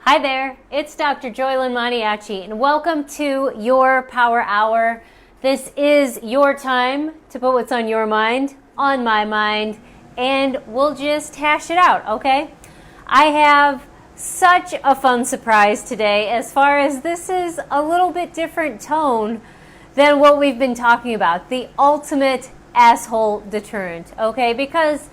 Hi there, it's Dr. JOYLYN Maniaci, and welcome to your Power Hour. This is your time to put what's on your mind, on my mind, and we'll just hash it out, okay? I have such a fun surprise today as far as this is a little bit different tone than what we've been talking about, the ultimate asshole deterrent, okay? Because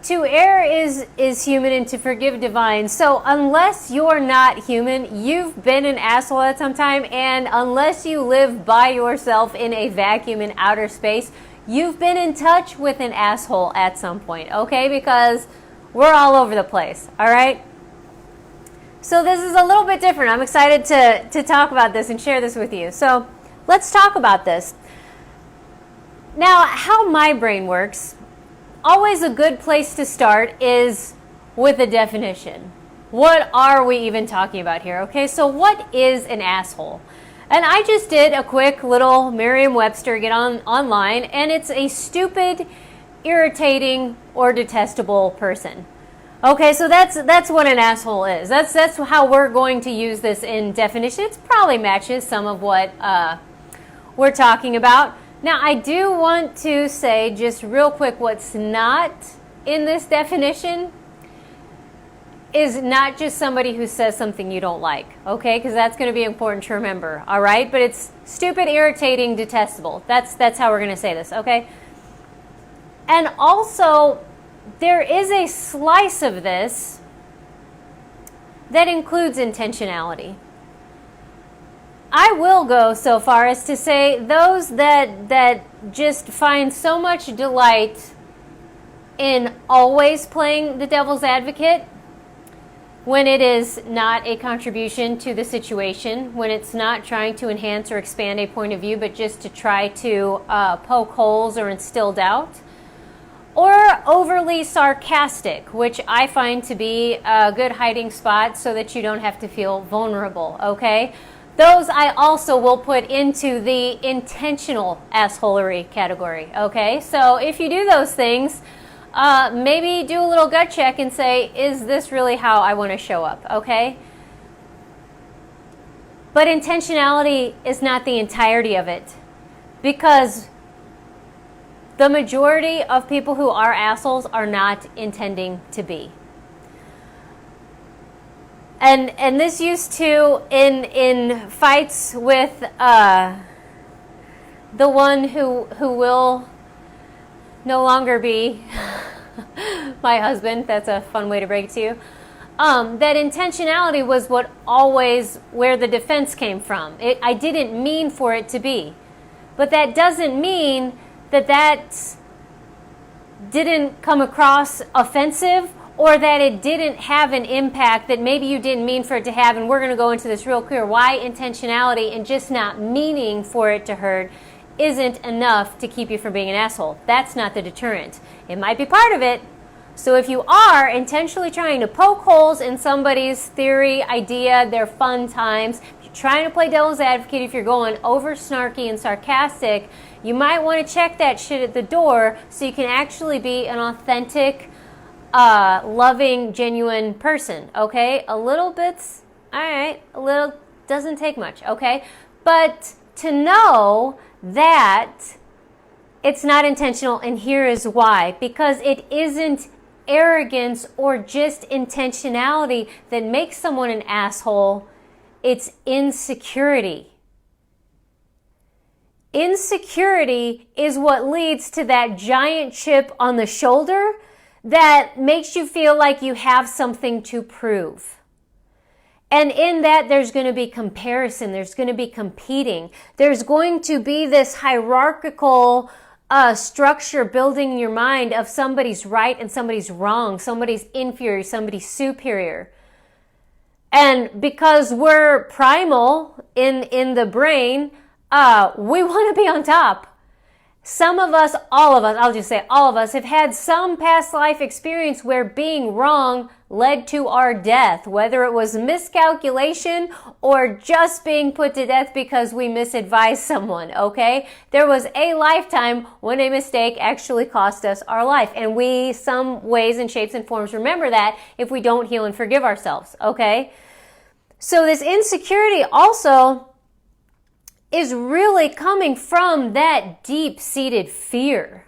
to err is human and to forgive divine. So unless you're not human, you've been an asshole at some time, and unless you live by yourself in a vacuum in outer space, you've been in touch with an asshole at some point, okay? Because we're all over the place, all right? So this is a little bit different. I'm excited to talk about this and share this with you. So let's talk about this. Now, how my brain works, always a good place to start is with a definition. What are we even talking about here? Okay, so what is an asshole? And I just did a quick little Merriam-Webster get online, and it's a stupid, irritating, or detestable person. Okay, so that's what an asshole is. That's how we're going to use this in definition. It probably matches some of what we're talking about. Now, I do want to say just real quick what's not in this definition is not just somebody who says something you don't like, okay? Because that's going to be important to remember, all right? But it's stupid, irritating, detestable. That's how we're going to say this, okay? And also, there is a slice of this that includes intentionality. I will go so far as to say those that just find so much delight in always playing the devil's advocate when it is not a contribution to the situation, when it's not trying to enhance or expand a point of view, but just to try to poke holes or instill doubt, or overly sarcastic, which I find to be a good hiding spot so that you don't have to feel vulnerable, okay? Those I also will put into the intentional assholery category, okay? So if you do those things, maybe do a little gut check and say, is this really how I want to show up, okay? But intentionality is not the entirety of it, because the majority of people who are assholes are not intending to be. And this used to, in fights with the one who will no longer be my husband, that's a fun way to break it to you, that intentionality was what always where the defense came from. I didn't mean for it to be. But that doesn't mean that didn't come across offensive, or that it didn't have an impact that maybe you didn't mean for it to have. And we're going to go into this real clear why intentionality and just not meaning for it to hurt isn't enough to keep you from being an asshole. That's not the deterrent. It might be part of it. So if you are intentionally trying to poke holes in somebody's theory, idea, their fun times, if you're trying to play devil's advocate, if you're going over snarky and sarcastic, you might want to check that shit at the door so you can actually be an authentic, loving, genuine person, okay? A little bit's, all right, a little doesn't take much, okay? But to know that it's not intentional, and here is why. Because it isn't arrogance or just intentionality that makes someone an asshole, it's insecurity. Insecurity is what leads to that giant chip on the shoulder that makes you feel like you have something to prove. And in that, there's going to be comparison. There's going to be competing. There's going to be this hierarchical structure building in your mind of somebody's right and somebody's wrong, somebody's inferior, somebody's superior. And because we're primal in the brain, we want to be on top. Some of us, all of us, I'll just say all of us, have had some past life experience where being wrong led to our death, whether it was miscalculation or just being put to death because we misadvised someone, okay? There was a lifetime when a mistake actually cost us our life, and we, some ways and shapes and forms, remember that if we don't heal and forgive ourselves, okay? So this insecurity also is really coming from that deep-seated fear.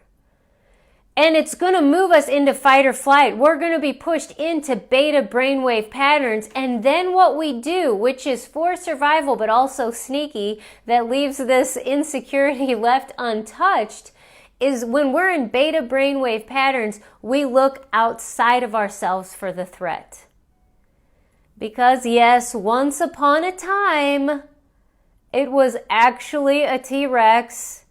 And it's going to move us into fight or flight. We're going to be pushed into beta brainwave patterns. And then what we do, which is for survival but also sneaky, that leaves this insecurity left untouched, is when we're in beta brainwave patterns, we look outside of ourselves for the threat. Because yes, once upon a time, it was actually a T-Rex.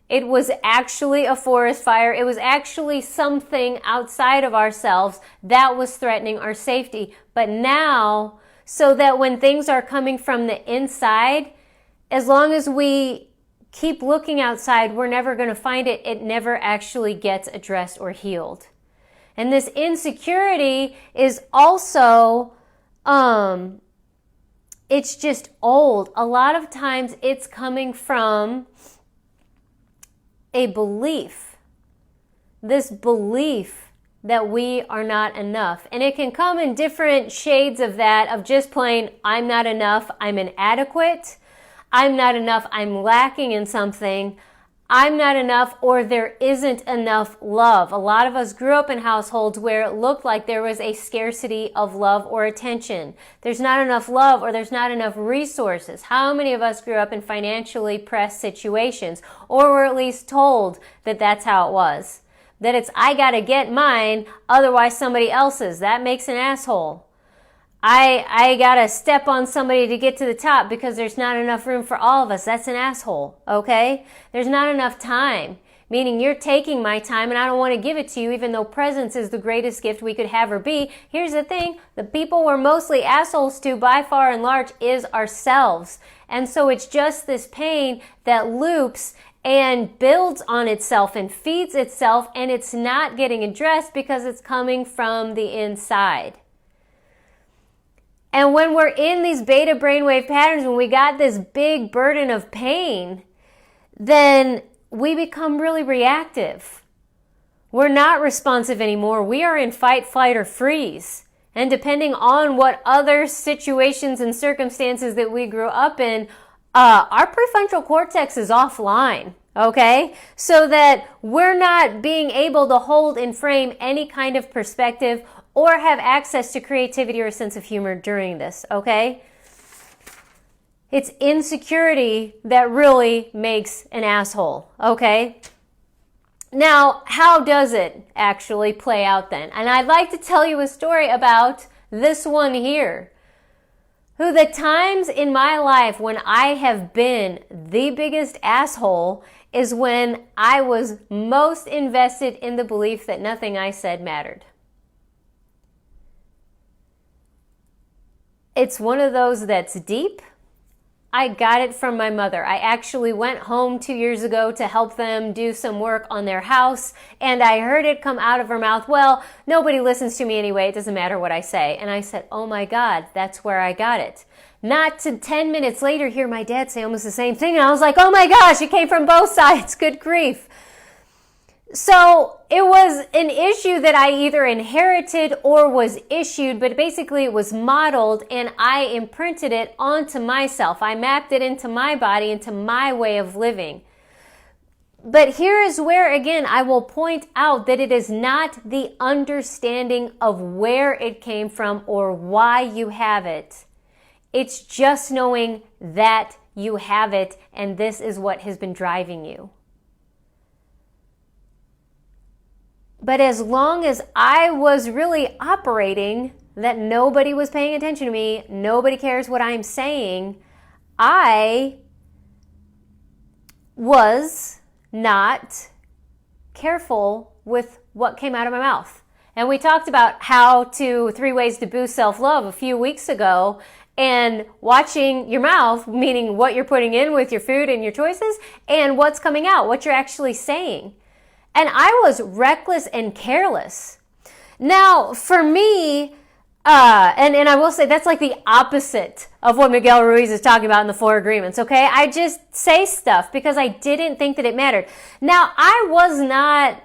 It was actually a forest fire. It was actually something outside of ourselves that was threatening our safety. But now, so that when things are coming from the inside, as long as we keep looking outside, we're never going to find it. It never actually gets addressed or healed. And this insecurity is also it's just old. A lot of times it's coming from a belief. This belief that we are not enough. And it can come in different shades of that, of just plain, I'm not enough, I'm inadequate, I'm not enough, I'm lacking in something, I'm not enough, or there isn't enough love. A lot of us grew up in households where it looked like there was a scarcity of love or attention. There's not enough love, or there's not enough resources. How many of us grew up in financially pressed situations, or were at least told that that's how it was? That it's, I gotta get mine, otherwise somebody else's. That makes an asshole. I gotta step on somebody to get to the top because there's not enough room for all of us. That's an asshole, okay? There's not enough time, meaning you're taking my time and I don't want to give it to you, even though presence is the greatest gift we could have or be. Here's the thing, the people we're mostly assholes to by far and large is ourselves. And so it's just this pain that loops and builds on itself and feeds itself, and it's not getting addressed because it's coming from the inside. And when we're in these beta brainwave patterns, when we got this big burden of pain, then we become really reactive. We're not responsive anymore. We are in fight, flight, or freeze. And depending on what other situations and circumstances that we grew up in, our prefrontal cortex is offline, okay? So that we're not being able to hold and frame any kind of perspective or have access to creativity or a sense of humor during this, okay? It's insecurity that really makes an asshole, okay? Now, how does it actually play out then? And I'd like to tell you a story about this one here, who the times in my life when I have been the biggest asshole is when I was most invested in the belief that nothing I said mattered. It's one of those that's deep. I got it from my mother. I actually went home 2 years ago to help them do some work on their house, and I heard it come out of her mouth, well, nobody listens to me anyway, it doesn't matter what I say. And I said, oh my God, that's where I got it. Not to 10 minutes later hear my dad say almost the same thing, and I was like, oh my gosh, it came from both sides, good grief. So it was an issue that I either inherited or was issued, but basically it was modeled and I imprinted it onto myself. I mapped it into my body, into my way of living. But here is where, again, I will point out that it is not the understanding of where it came from or why you have it. It's just knowing that you have it and this is what has been driving you. But as long as I was really operating that nobody was paying attention to me, nobody cares what I'm saying, I was not careful with what came out of my mouth. And we talked about 3 ways to boost self-love a few weeks ago. and watching your mouth, meaning what you're putting in with your food and your choices, and what's coming out, what you're actually saying. And I was reckless and careless. Now, for me, and I will say that's like the opposite of what Miguel Ruiz is talking about in the 4 agreements, okay? I just say stuff because I didn't think that it mattered. Now, I was not,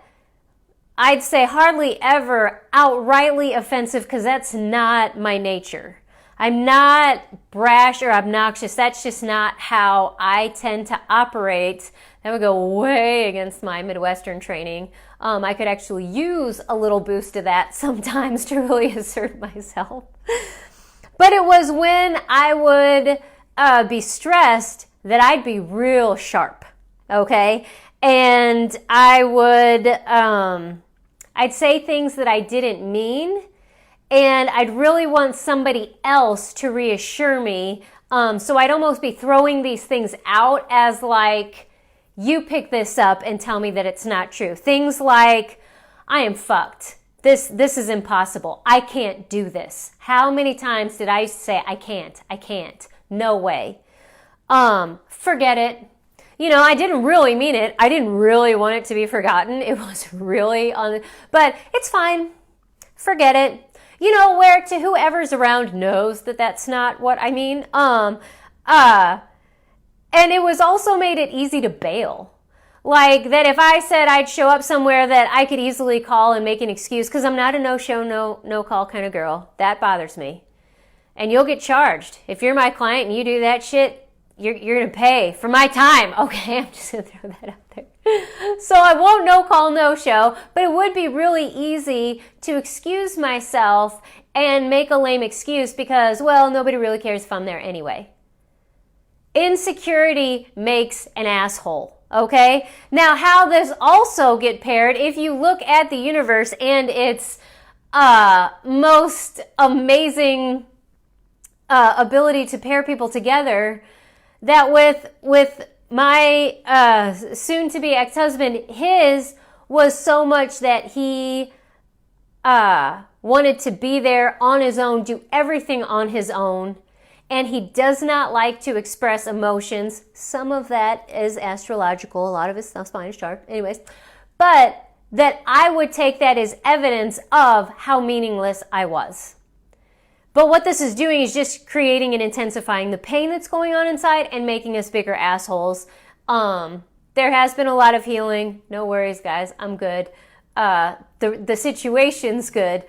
I'd say hardly ever outrightly offensive because that's not my nature. I'm not brash or obnoxious. That's just not how I tend to operate. That would go way against my Midwestern training. I could actually use a little boost of that sometimes to really assert myself. But it was when I would be stressed that I'd be real sharp, okay? And I would, I'd say things that I didn't mean, and I'd really want somebody else to reassure me. So I'd almost be throwing these things out as like, you pick this up and tell me that it's not true. Things like, I am fucked. This is impossible. I can't do this. How many times did I say, I can't, no way. Forget it. You know, I didn't really mean it. I didn't really want it to be forgotten. It was really but it's fine. Forget it. You know, where to whoever's around knows that that's not what I mean. And it was also made it easy to bail. Like that if I said I'd show up somewhere that I could easily call and make an excuse, because I'm not a no-show, no-call kind of girl. That bothers me. And you'll get charged. If you're my client and you do that shit, you're going to pay for my time. Okay, I'm just going to throw that out there. So I won't no-call, no-show, but it would be really easy to excuse myself and make a lame excuse because, well, nobody really cares if I'm there anyway. Insecurity makes an asshole, okay? Now, how this also get paired, if you look at the universe and its most amazing ability to pair people together, that with my soon-to-be ex-husband, his was so much that he wanted to be there on his own, do everything on his own, and he does not like to express emotions. Some of that is astrological. A lot of it's not spine chart. Anyways, but that I would take that as evidence of how meaningless I was. But what this is doing is just creating and intensifying the pain that's going on inside and making us bigger assholes. There has been a lot of healing. No worries, guys. I'm good. The situation's good.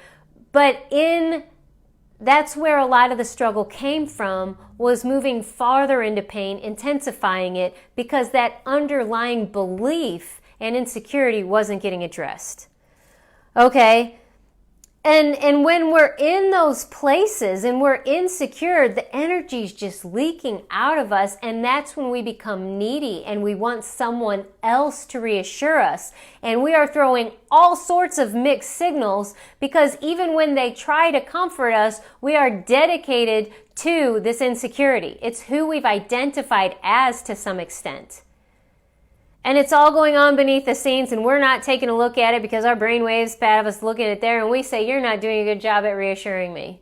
But that's where a lot of the struggle came from, was moving farther into pain, intensifying it, because that underlying belief and insecurity wasn't getting addressed. Okay? And when we're in those places and we're insecure, the energy's just leaking out of us, and that's when we become needy and we want someone else to reassure us. And we are throwing all sorts of mixed signals, because even when they try to comfort us, we are dedicated to this insecurity. It's who we've identified as to some extent. And it's all going on beneath the scenes, and we're not taking a look at it because our brainwaves have us looking at it there, and we say, you're not doing a good job at reassuring me.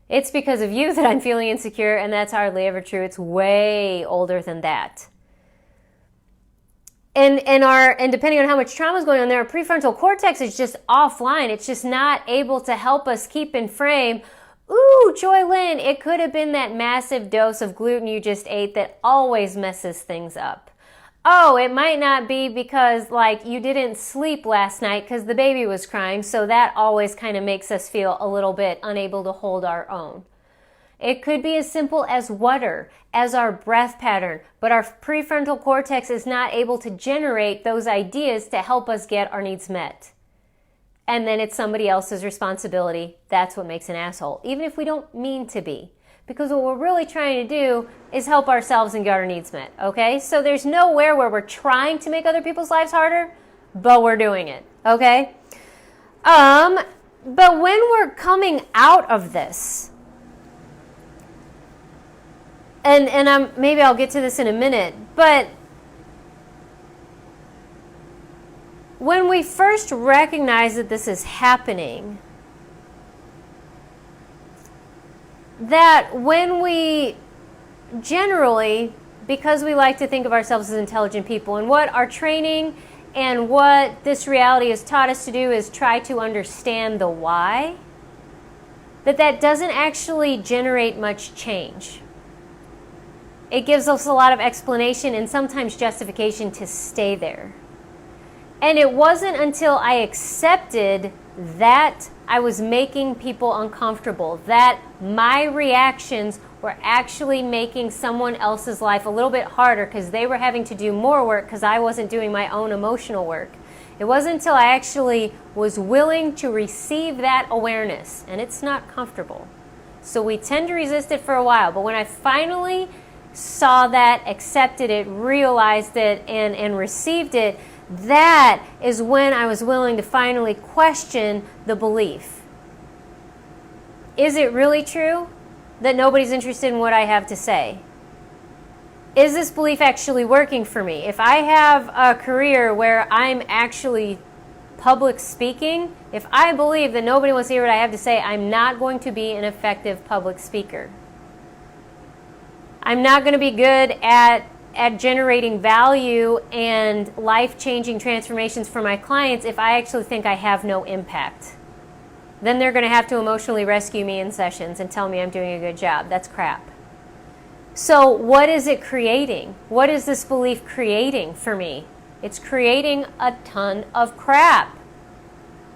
It's because of you that I'm feeling insecure, and that's hardly ever true. It's way older than that. And depending on how much trauma is going on there, our prefrontal cortex is just offline. It's just not able to help us keep in frame. Ooh, JOYLYN, it could have been that massive dose of gluten you just ate that always messes things up. Oh, it might not be because, like, you didn't sleep last night because the baby was crying, so that always kind of makes us feel a little bit unable to hold our own. It could be as simple as water, as our breath pattern, but our prefrontal cortex is not able to generate those ideas to help us get our needs met. And then it's somebody else's responsibility. That's what makes an asshole, even if we don't mean to be. Because what we're really trying to do is help ourselves and get our needs met, okay? So there's nowhere where we're trying to make other people's lives harder, but we're doing it, okay? But when we're coming out of this, and maybe I'll get to this in a minute, but when we first recognize that this is happening, that when we generally, because we like to think of ourselves as intelligent people, and what our training and what this reality has taught us to do is try to understand the why, that doesn't actually generate much change. It gives us a lot of explanation and sometimes justification to stay there. And it wasn't until I accepted that I was making people uncomfortable, that my reactions were actually making someone else's life a little bit harder because they were having to do more work because I wasn't doing my own emotional work. It wasn't until I actually was willing to receive that awareness, and it's not comfortable. So we tend to resist it for a while, but when I finally saw that, accepted it, realized it, and received it, that is when I was willing to finally question the belief. Is it really true that nobody's interested in what I have to say? Is this belief actually working for me? If I have a career where I'm actually public speaking, if I believe that nobody wants to hear what I have to say, I'm not going to be an effective public speaker. I'm not going to be good at generating value and life-changing transformations for my clients if I actually think I have no impact. Then they're going to have to emotionally rescue me in sessions and tell me I'm doing a good job. That's crap. So what is it creating? What is this belief creating for me? It's creating a ton of crap.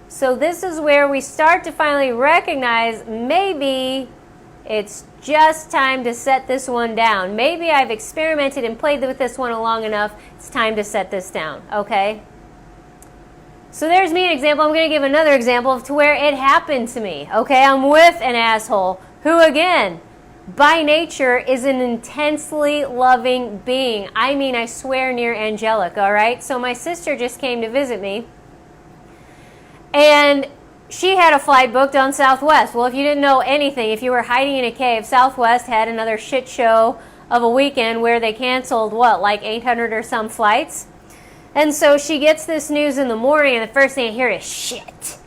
So this is where we start to finally recognize maybe it's just time to set this one down. Maybe I've experimented and played with this one long enough. It's time to set this down, okay? So there's me an example. I'm going to give another example to where it happened to me, okay? I'm with an asshole who, again, by nature is an intensely loving being. I mean, I swear near angelic, all right? So my sister just came to visit me, and she had a flight booked on Southwest. Well, if you didn't know anything, if you were hiding in a cave, Southwest had another shit show of a weekend where they canceled, like 800 or some flights? And so she gets this news in the morning, and the first thing I hear is shit.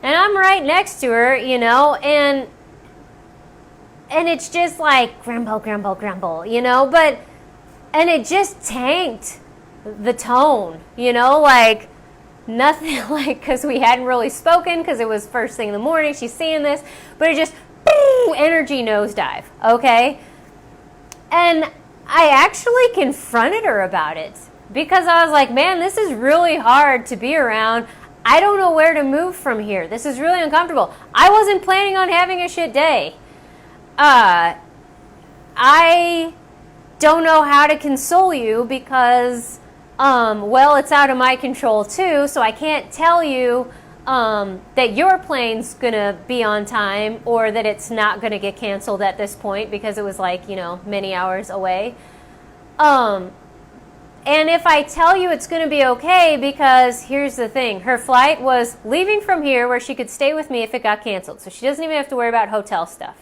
And I'm right next to her, and it's just like grumble, grumble, grumble, and it just tanked the tone, like nothing, like, because we hadn't really spoken, because it was first thing in the morning, she's seeing this, but it just, boom, energy nosedive, okay? And I actually confronted her about it, because I was like, man, this is really hard to be around. I don't know where to move from here. This is really uncomfortable. I wasn't planning on having a shit day. I don't know how to console you because, it's out of my control too, so I can't tell you that your plane's going to be on time or that it's not going to get canceled at this point because it was many hours away. And if I tell you it's going to be okay, because here's the thing, her flight was leaving from here where she could stay with me if it got canceled, so she doesn't even have to worry about hotel stuff.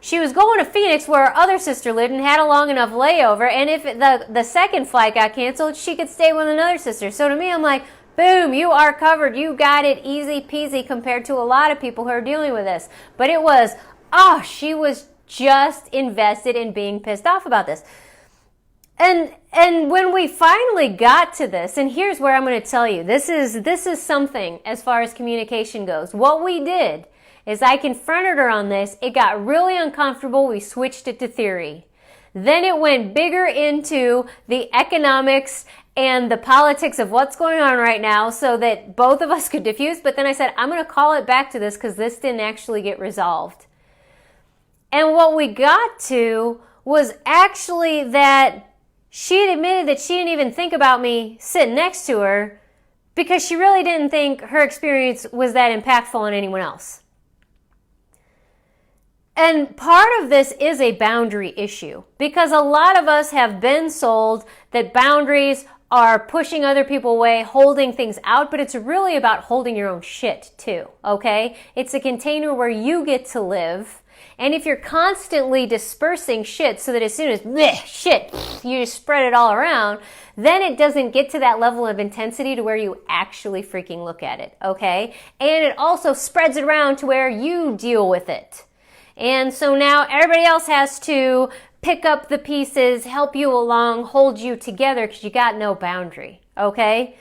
She was going to Phoenix where her other sister lived and had a long enough layover, and if the second flight got canceled, she could stay with another sister. So to me, I'm like, boom, you are covered. You got it easy peasy compared to a lot of people who are dealing with this. But it was, she was just invested in being pissed off about this. And when we finally got to this, and here's where I'm going to tell you, this is something as far as communication goes. What we did is I confronted her on this. It got really uncomfortable. We switched it to theory. Then it went bigger into the economics and the politics of what's going on right now so that both of us could diffuse. But then I said, I'm going to call it back to this because this didn't actually get resolved. And what we got to was actually that she had admitted that she didn't even think about me sitting next to her because she really didn't think her experience was that impactful on anyone else. And part of this is a boundary issue because a lot of us have been sold that boundaries are pushing other people away, holding things out, but it's really about holding your own shit too, okay? It's a container where you get to live. And if you're constantly dispersing shit so that as soon as shit, you just spread it all around, then it doesn't get to that level of intensity to where you actually freaking look at it, okay? And it also spreads it around to where you deal with it. And so now everybody else has to pick up the pieces, help you along, hold you together because you got no boundary, okay?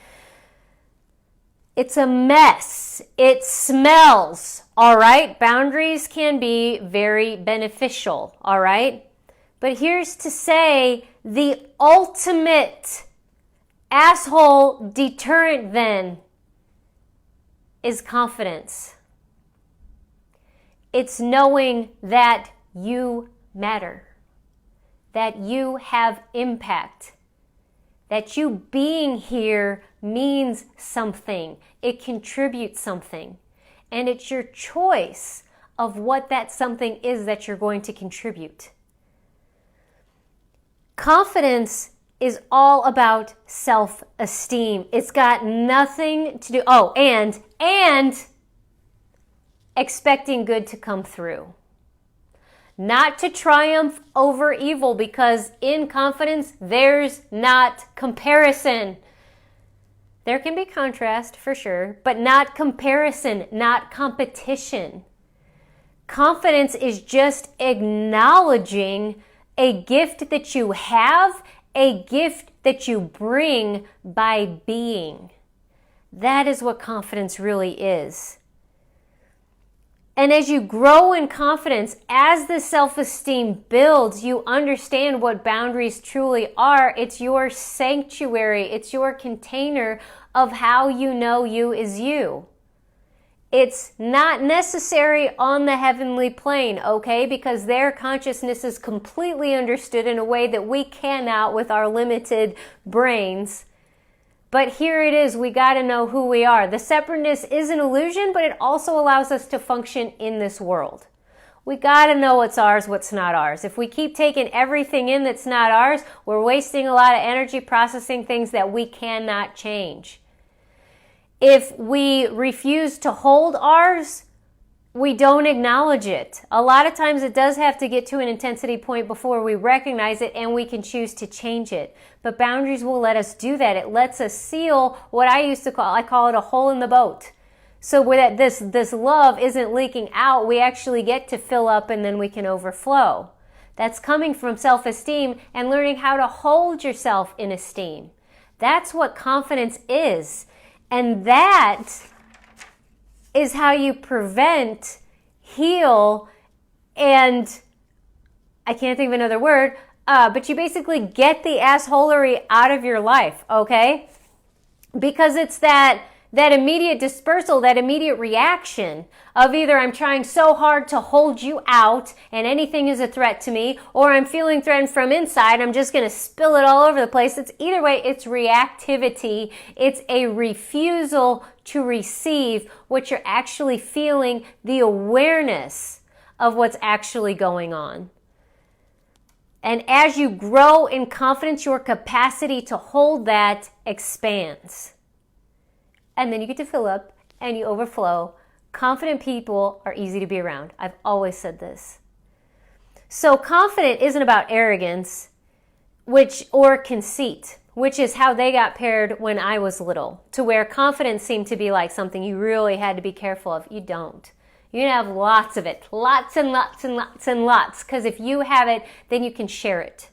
It's a mess. It smells, all right? Boundaries can be very beneficial, all right? But here's to say the ultimate asshole deterrent then is confidence. It's knowing that you matter, that you have impact, that you being here means something. It contributes something. And it's your choice of what that something is that you're going to contribute. Confidence is all about self-esteem. It's got nothing to do, and expecting good to come through. Not to triumph over evil, because in confidence, there's not comparison. There can be contrast for sure, but not comparison, not competition. Confidence is just acknowledging a gift that you have, a gift that you bring by being. That is what confidence really is. And as you grow in confidence, as the self-esteem builds, you understand what boundaries truly are. It's your sanctuary. It's your container of how you know you is you. It's not necessary on the heavenly plane, okay? Because their consciousness is completely understood in a way that we cannot with our limited brains. But here it is, we got to know who we are. The separateness is an illusion, but it also allows us to function in this world. We got to know what's ours, what's not ours. If we keep taking everything in that's not ours, we're wasting a lot of energy processing things that we cannot change. If we refuse to hold ours, we don't acknowledge it. A lot of times it does have to get to an intensity point before we recognize it and we can choose to change it. But boundaries will let us do that. It lets us seal what I call it a hole in the boat. So where this love isn't leaking out, we actually get to fill up and then we can overflow. That's coming from self-esteem and learning how to hold yourself in esteem. That's what confidence is. And that is how you prevent, heal, and I can't think of another word, but you basically get the assholery out of your life, okay? Because it's that immediate dispersal, that immediate reaction of either I'm trying so hard to hold you out and anything is a threat to me, or I'm feeling threatened from inside, I'm just going to spill it all over the place. It's either way, it's reactivity. It's a refusal to receive what you're actually feeling, the awareness of what's actually going on. And as you grow in confidence, your capacity to hold that expands. And then you get to fill up and you overflow. Confident people are easy to be around. I've always said this. So confident isn't about arrogance, or conceit, which is how they got paired when I was little, to where confidence seemed to be like something you really had to be careful of. You don't. You can have lots of it, lots and lots and lots and lots, because if you have it, then you can share it.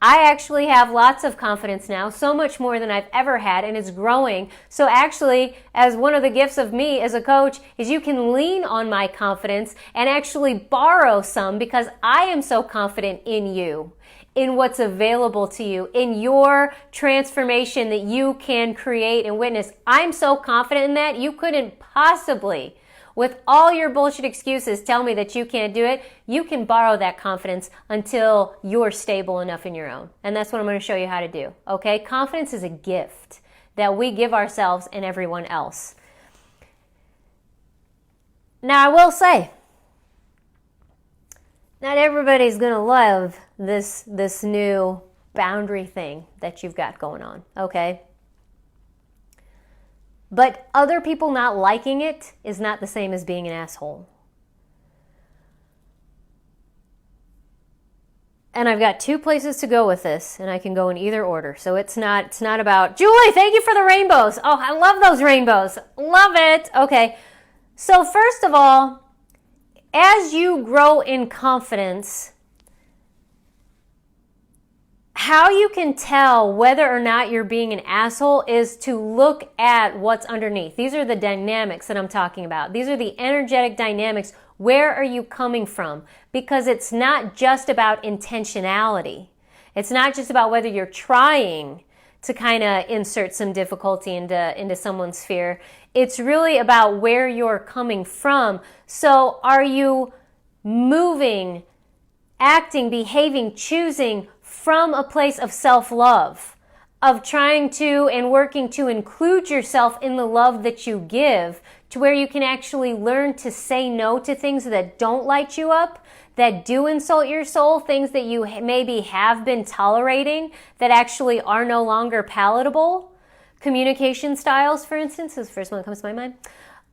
I actually have lots of confidence now, so much more than I've ever had, and it's growing. So actually, as one of the gifts of me as a coach is you can lean on my confidence and actually borrow some, because I am so confident in you, in what's available to you, in your transformation that you can create and witness. I'm so confident in that you couldn't possibly, with all your bullshit excuses, tell me that you can't do it. You can borrow that confidence until you're stable enough in your own. And that's what I'm going to show you how to do. Okay? Confidence is a gift that we give ourselves and everyone else. Now, I will say, not everybody's going to love this new boundary thing that you've got going on. Okay? But other people not liking it is not the same as being an asshole. And I've got two places to go with this, and I can go in either order. So it's not about, Julie, thank you for the rainbows. Oh, I love those rainbows. Love it. Okay. So first of all, as you grow in confidence, how you can tell whether or not you're being an asshole is to look at what's underneath. These are the dynamics that I'm talking about. These are the energetic dynamics. Where are you coming from? Because it's not just about intentionality. It's not just about whether you're trying to kind of insert some difficulty into someone's sphere. It's really about where you're coming from. So are you moving, acting, behaving, choosing from a place of self-love, of trying to and working to include yourself in the love that you give, to where you can actually learn to say no to things that don't light you up, that do insult your soul, things that you maybe have been tolerating that actually are no longer palatable? Communication styles, for instance, is the first one that comes to my mind.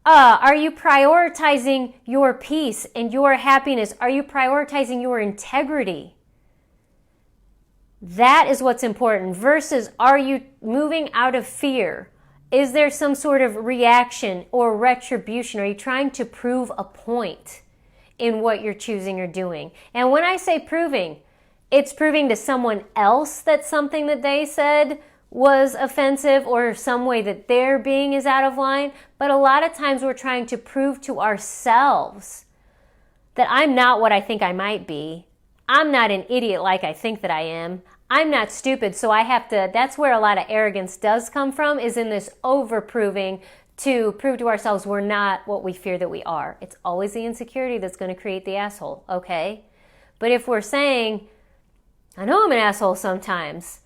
Are you prioritizing your peace and your happiness? Are you prioritizing your integrity? That is what's important, versus are you moving out of fear? Is there some sort of reaction or retribution? Are you trying to prove a point in what you're choosing or doing? And when I say proving, it's proving to someone else that something that they said was offensive or some way that their being is out of line. But a lot of times we're trying to prove to ourselves that I'm not what I think I might be. I'm not an idiot like I think that I am. I'm not stupid, so I have to, that's where a lot of arrogance does come from, is in this over-proving to prove to ourselves we're not what we fear that we are. It's always the insecurity that's going to create the asshole, okay? But if we're saying, I know I'm an asshole sometimes,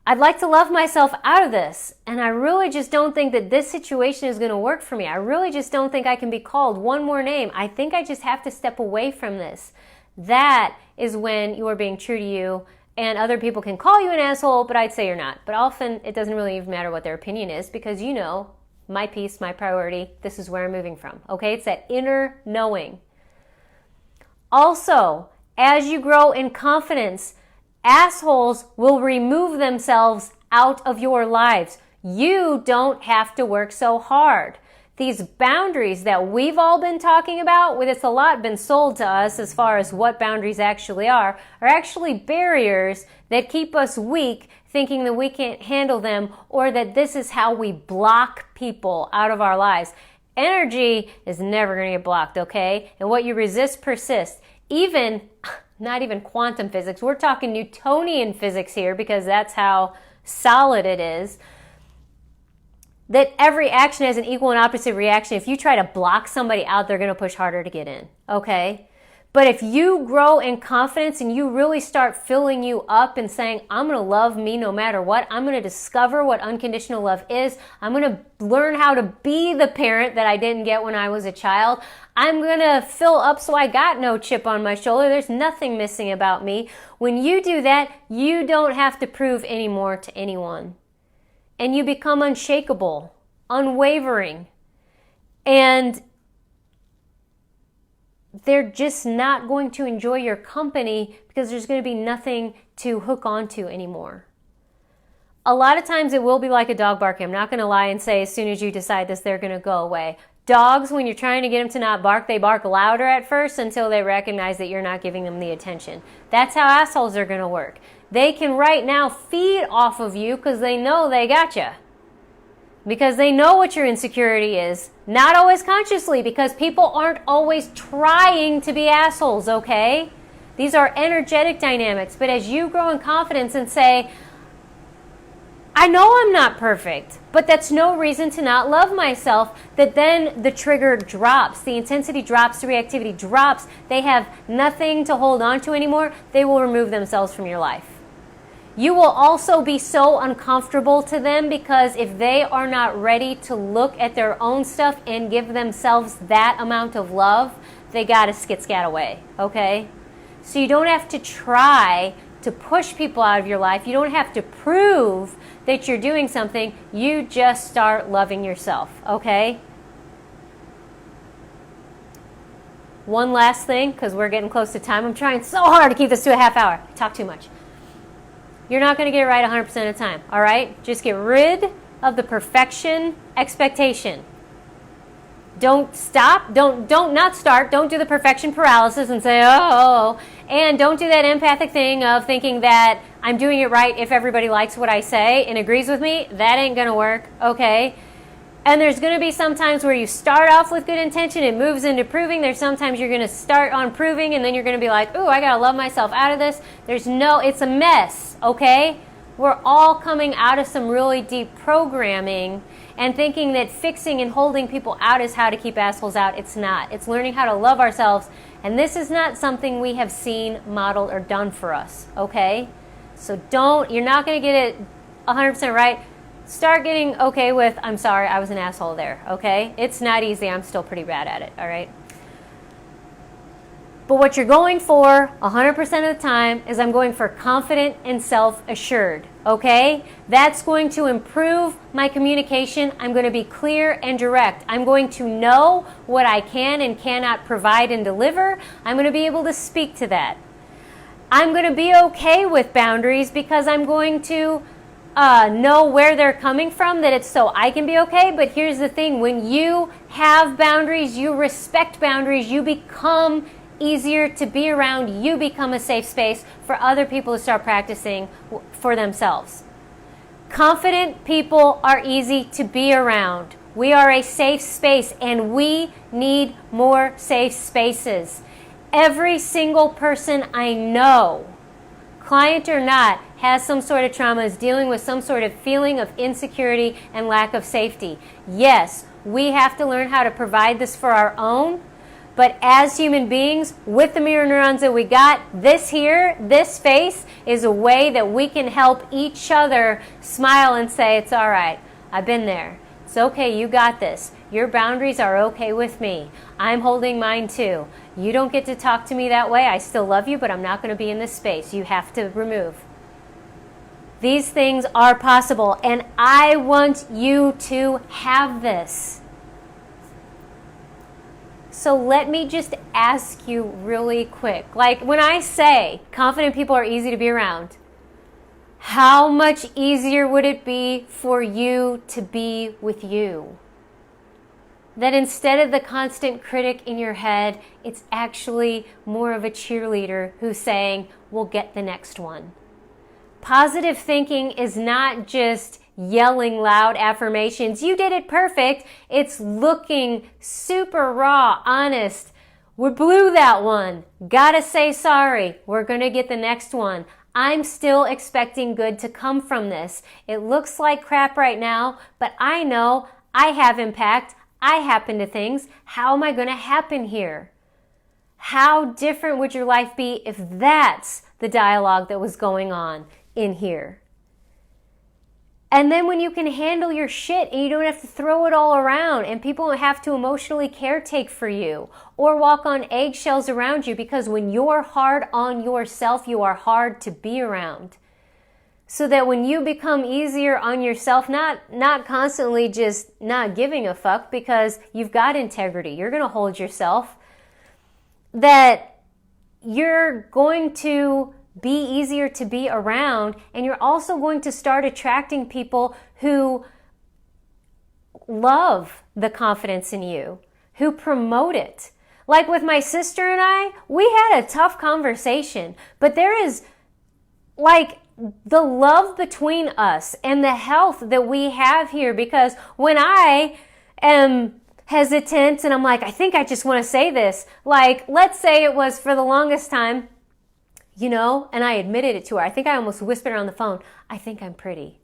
I'd like to love myself out of this, and I really just don't think that this situation is going to work for me. I really just don't think I can be called one more name. I think I just have to step away from this. That is when you are being true to you, and other people can call you an asshole, but I'd say you're not. But often it doesn't really even matter what their opinion is, because you know, my peace, my priority, this is where I'm moving from. Okay, it's that inner knowing. Also, as you grow in confidence, assholes will remove themselves out of your lives. You don't have to work so hard. These boundaries that we've all been talking about, with it's a lot been sold to us as far as what boundaries actually are actually barriers that keep us weak, thinking that we can't handle them, or that this is how we block people out of our lives. Energy is never going to get blocked, okay? And what you resist persists. Even, not even quantum physics, we're talking Newtonian physics here, because that's how solid it is. That every action has an equal and opposite reaction. If you try to block somebody out, they're going to push harder to get in, okay? But if you grow in confidence and you really start filling you up and saying, I'm going to love me no matter what, I'm going to discover what unconditional love is, I'm going to learn how to be the parent that I didn't get when I was a child, I'm going to fill up so I got no chip on my shoulder, there's nothing missing about me. When you do that, you don't have to prove anymore to anyone. And you become unshakable, unwavering, and they're just not going to enjoy your company because there's going to be nothing to hook onto anymore. A lot of times it will be like a dog barking. I'm not going to lie and say as soon as you decide this, they're going to go away. Dogs, when you're trying to get them to not bark, they bark louder at first until they recognize that you're not giving them the attention. That's how assholes are going to work. They can right now feed off of you because they know they got you. Because they know what your insecurity is. Not always consciously, because people aren't always trying to be assholes, okay? These are energetic dynamics. But as you grow in confidence and say, I know I'm not perfect, but that's no reason to not love myself, that then the trigger drops, the intensity drops, the reactivity drops. They have nothing to hold on to anymore. They will remove themselves from your life. You will also be so uncomfortable to them, because if they are not ready to look at their own stuff and give themselves that amount of love, they gotta scat away, okay? So you don't have to try to push people out of your life. You don't have to prove that you're doing something. You just start loving yourself, okay? One last thing, because we're getting close to time. I'm trying so hard to keep this to a half hour. I talk too much. You're not going to get it right 100% of the time, all right? Just get rid of the perfection expectation. Don't stop. Don't not start. Don't do the perfection paralysis and say, oh. And don't do that empathic thing of thinking that I'm doing it right if everybody likes what I say and agrees with me. That ain't going to work, okay? And there's going to be some times where you start off with good intention, it moves into proving. There's sometimes you're going to start on proving, and then you're going to be like, ooh, I got to love myself out of this. It's a mess, okay? We're all coming out of some really deep programming and thinking that fixing and holding people out is how to keep assholes out. It's not. It's learning how to love ourselves. And this is not something we have seen modeled or done for us, okay? So you're not going to get it 100% right. Start getting okay with, I'm sorry, I was an asshole there, okay? It's not easy. I'm still pretty bad at it, all right? But what you're going for 100% of the time is I'm going for confident and self-assured, okay? That's going to improve my communication. I'm going to be clear and direct. I'm going to know what I can and cannot provide and deliver. I'm going to be able to speak to that. I'm going to be okay with boundaries because I'm going to know where they're coming from, that it's so I can be okay. But here's the thing, when you have boundaries, you respect boundaries, you become easier to be around, you become a safe space for other people to start practicing for themselves. Confident people are easy to be around. We are a safe space, and we need more safe spaces. Every single person I know, client or not, has some sort of trauma, is dealing with some sort of feeling of insecurity and lack of safety. Yes, we have to learn how to provide this for our own, but as human beings, with the mirror neurons that we got, this face is a way that we can help each other smile and say, it's all right, I've been there. It's okay, you got this. Your boundaries are okay with me. I'm holding mine too. You don't get to talk to me that way. I still love you, but I'm not going to be in this space. You have to remove. These things are possible, and I want you to have this. So let me just ask you really quick. Like when I say confident people are easy to be around, how much easier would it be for you to be with you? That instead of the constant critic in your head, it's actually more of a cheerleader who's saying, we'll get the next one. Positive thinking is not just yelling loud affirmations, you did it perfect. It's looking super raw, honest. We blew that one. Gotta say sorry. We're gonna get the next one. I'm still expecting good to come from this. It looks like crap right now, but I know I have impact. I happen to things. How am I gonna happen here? How different would your life be if that's the dialogue that was going on in here? And then when you can handle your shit and you don't have to throw it all around and people don't have to emotionally caretake for you or walk on eggshells around you, because when you're hard on yourself, you are hard to be around. So that when you become easier on yourself, not constantly just not giving a fuck because you've got integrity, you're going to hold yourself, that you're going to be easier to be around, and you're also going to start attracting people who love the confidence in you, who promote it. Like with my sister and I, we had a tough conversation, but there is like the love between us and the health that we have here, because when I am hesitant and I'm like, I think I just want to say this, like let's say it was for the longest time, and I admitted it to her. I think I almost whispered on the phone, I think I'm pretty.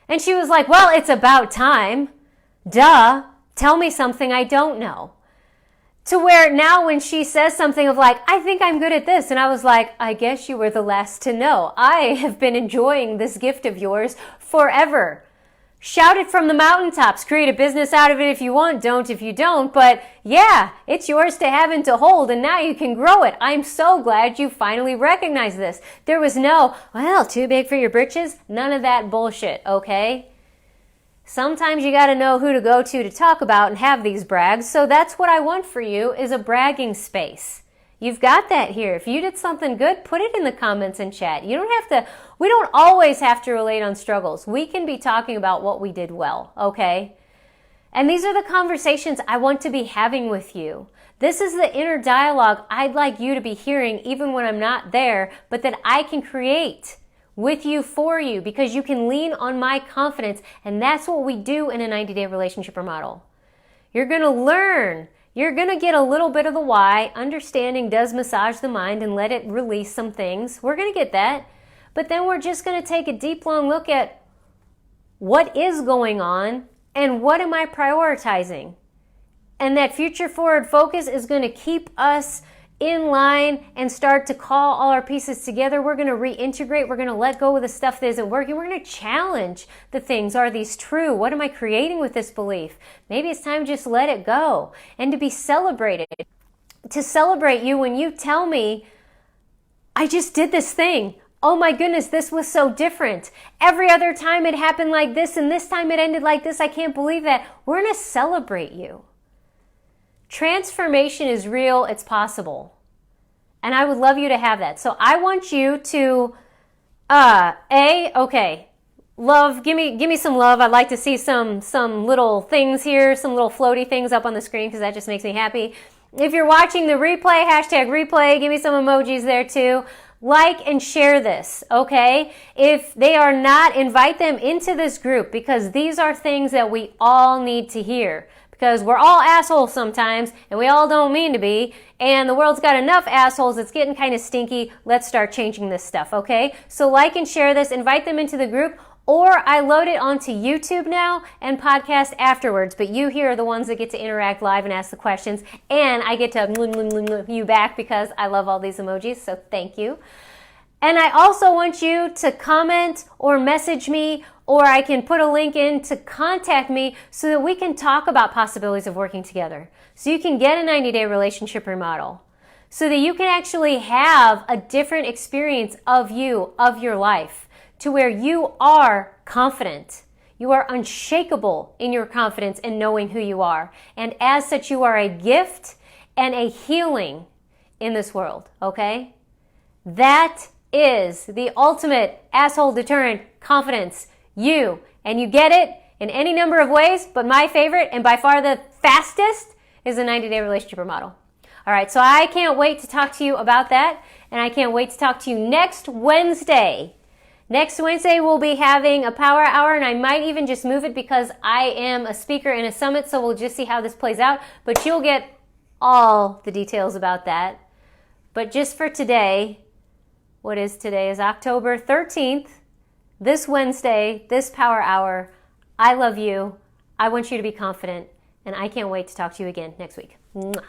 And she was like, well, it's about time. Duh. Tell me something I don't know. To where now when she says something of like, I think I'm good at this. And I was like, I guess you were the last to know. I have been enjoying this gift of yours forever. Shout it from the mountaintops. Create a business out of it if you want. Don't if you don't. But yeah, it's yours to have and to hold, and now you can grow it. I'm so glad you finally recognize this. There was no, well, too big for your britches. None of that bullshit, okay? Sometimes you got to know who to go to talk about and have these brags. So that's what I want for you, is a bragging space. You've got that here. If you did something good, put it in the comments and chat. We don't always have to relate on struggles. We can be talking about what we did well, okay? And these are the conversations I want to be having with you. This is the inner dialogue I'd like you to be hearing even when I'm not there, but that I can create with you, for you, because you can lean on my confidence. And that's what we do in a 90-day relationship remodel. You're going to learn. You're going to get a little bit of the why. Understanding does massage the mind and let it release some things. We're going to get that. But then we're just going to take a deep, long look at what is going on and what am I prioritizing. And that future forward focus is going to keep us in line and start to call all our pieces together. We're going to reintegrate. We're going to let go of the stuff that isn't working. We're going to challenge the things. Are these true? What am I creating with this belief? Maybe it's time to just let it go and to be celebrated. To celebrate you when you tell me, I just did this thing. Oh my goodness, this was so different. Every other time it happened like this, and this time it ended like this. I can't believe that. We're going to celebrate you. Transformation is real. It's possible. And I would love you to have that. So I want you to, love, give me some love. I'd like to see some little things here, some little floaty things up on the screen because that just makes me happy. If you're watching the replay, hashtag replay, give me some emojis there too. Like and share this, okay? If they are not, invite them into this group because these are things that we all need to hear. Because we're all assholes sometimes, and we all don't mean to be, and the world's got enough assholes, it's getting kind of stinky. Let's start changing this stuff, okay? So like and share this, invite them into the group, or I load it onto YouTube now and podcast afterwards, but you here are the ones that get to interact live and ask the questions, and I get to you back because I love all these emojis, so thank you. And I also want you to comment or message me, or I can put a link in to contact me so that we can talk about possibilities of working together. So you can get a 90-day relationship remodel. So that you can actually have a different experience of you, of your life, to where you are confident. You are unshakable in your confidence and knowing who you are. And as such, you are a gift and a healing in this world, okay? That is the ultimate asshole deterrent confidence. You. And you get it in any number of ways, but my favorite and by far the fastest is a 90-day relationship remodel. All right, so I can't wait to talk to you about that, and I can't wait to talk to you next Wednesday. Next Wednesday, we'll be having a power hour, and I might even just move it because I am a speaker in a summit, so we'll just see how this plays out, but you'll get all the details about that. But just for today, what is today? Is October 13th. This Wednesday, this power hour, I love you. I want you to be confident, and I can't wait to talk to you again next week. Mwah.